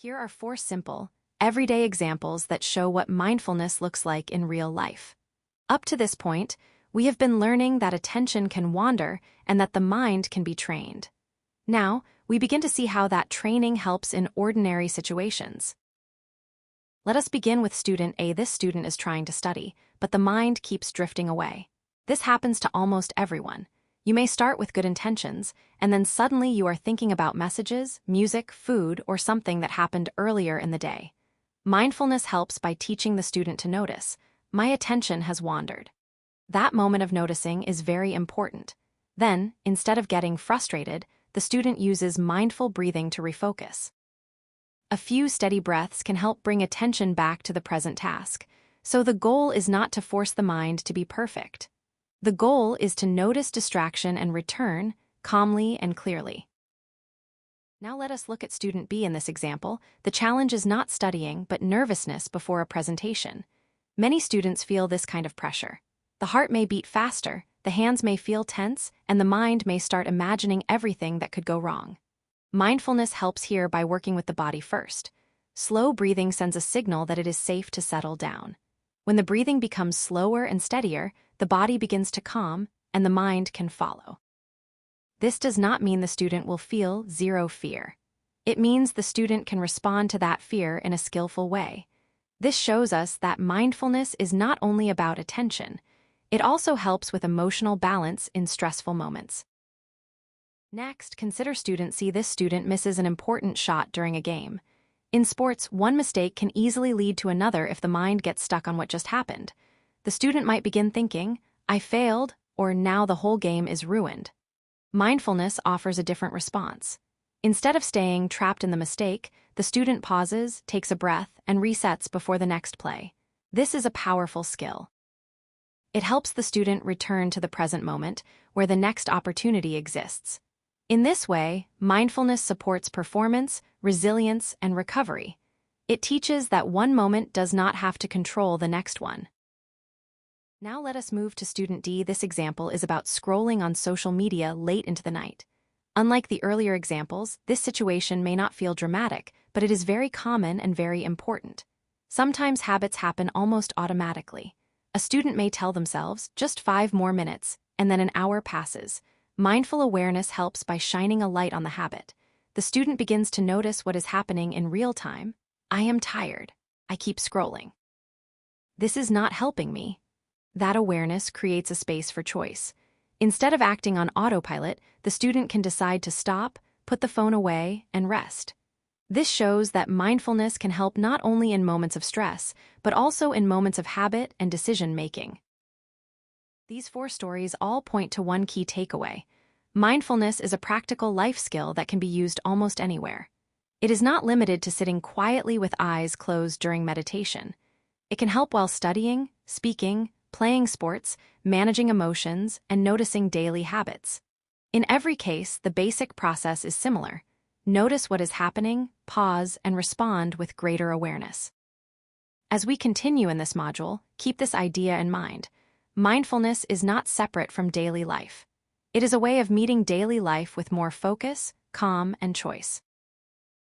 Here are 4 simple, everyday examples that show what mindfulness looks like in real life. Up to this point, we have been learning that attention can wander and that the mind can be trained. Now, we begin to see how that training helps in ordinary situations. Let us begin with student A. This student is trying to study, but the mind keeps drifting away. This happens to almost everyone. You may start with good intentions, and then suddenly you are thinking about messages, music, food, or something that happened earlier in the day. Mindfulness helps by teaching the student to notice, my attention has wandered. That moment of noticing is very important. Then, instead of getting frustrated, the student uses mindful breathing to refocus. A few steady breaths can help bring attention back to the present task, so the goal is not to force the mind to be perfect. The goal is to notice distraction and return calmly and clearly. Now let us look at student B in this example. The challenge is not studying, but nervousness before a presentation. Many students feel this kind of pressure. The heart may beat faster, the hands may feel tense, and the mind may start imagining everything that could go wrong. Mindfulness helps here by working with the body first. Slow breathing sends a signal that it is safe to settle down. When the breathing becomes slower and steadier, the body begins to calm, and the mind can follow. This does not mean the student will feel zero fear. It means the student can respond to that fear in a skillful way. This shows us that mindfulness is not only about attention, it also helps with emotional balance in stressful moments. Next, consider student C. This student misses an important shot during a game. In sports, one mistake can easily lead to another if the mind gets stuck on what just happened. The student might begin thinking, I failed, or now the whole game is ruined. Mindfulness offers a different response. Instead of staying trapped in the mistake, the student pauses, takes a breath, and resets before the next play. This is a powerful skill. It helps the student return to the present moment, where the next opportunity exists. In this way, mindfulness supports performance, resilience, and recovery. It teaches that one moment does not have to control the next one. Now let us move to student D. This example is about scrolling on social media late into the night. Unlike the earlier examples, this situation may not feel dramatic, but it is very common and very important. Sometimes habits happen almost automatically. A student may tell themselves, just 5 more minutes, and then an hour passes. Mindful awareness helps by shining a light on the habit. The student begins to notice what is happening in real time. I am tired. I keep scrolling. This is not helping me. That awareness creates a space for choice. Instead of acting on autopilot, the student can decide to stop, put the phone away, and rest. This shows that mindfulness can help not only in moments of stress, but also in moments of habit and decision-making. These 4 stories all point to one key takeaway. Mindfulness is a practical life skill that can be used almost anywhere. It is not limited to sitting quietly with eyes closed during meditation. It can help while studying, speaking, playing sports, managing emotions, and noticing daily habits. In every case, the basic process is similar. Notice what is happening, pause, and respond with greater awareness. As we continue in this module, keep this idea in mind. Mindfulness is not separate from daily life. It is a way of meeting daily life with more focus, calm, and choice.